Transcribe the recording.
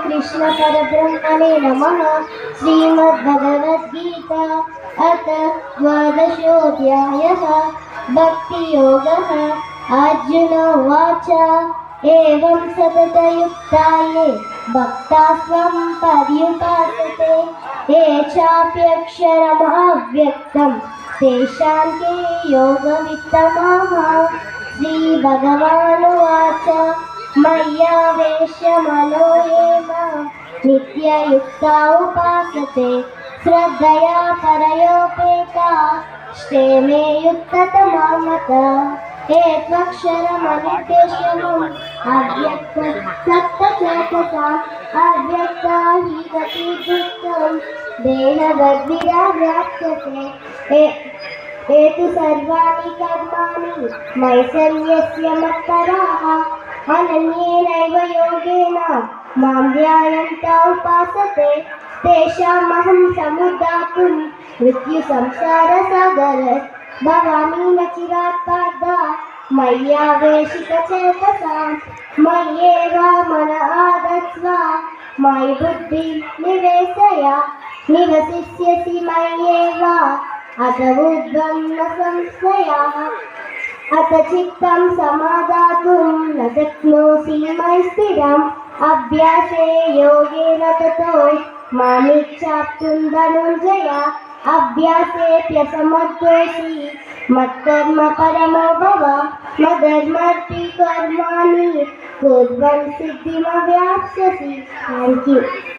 कृष्ण परब्रह्मणे नमः। श्रीमद्भगवद्गीता अथ द्वादशोऽध्यायः भक्तियोगः। अर्जुन उवाच एवं सततयुक्ताये भक्तास्त्वं पर्युपासते ये चाप्यक्षरमव्यक्तं तेषां के योगवित्तमाः। श्रीभगवानुवाच मय्यावेश्यमनो ये मां नित्ययुक्ता उपासते श्रद्धया परयोपेतास्ते मे युक्ततमा मतः। त्वक्षरमनिर्देश्यमम् अव्यक्तं सप्तचेतसाम् अव्यक्ता हि गतिर्दुःखं देहवद्भिराव्याप्यते। एतु सर्वाणि कर्माणि मयि सन्न्यस्य मत्पराः अनन्येनैव योगेन मां ध्यायन्तः उपासते तेषामहं समुद्धातुं मृत्युसंसारसागरात् भवामि न चिरात् पार्थ मय्यावेशितचेतसां। मय्येव मन आदत्स्व मयि बुद्धिं निवेशय निवसिष्यसि मय्येव अत ऊर्ध्वं न संशयः। अथ चित्तं समादातुं न शक्नोषि मयि स्थिरम् अभ्यासे योगेन ततो मामिच्छाप्तुं धनञ्जय। अभ्यासेऽप्यसमर्थोऽसि मत्कर्म परमो भव मदर्मर्ति कर्माणि कुर्वन् सिद्धिमवाप्स्यसि। Thank you.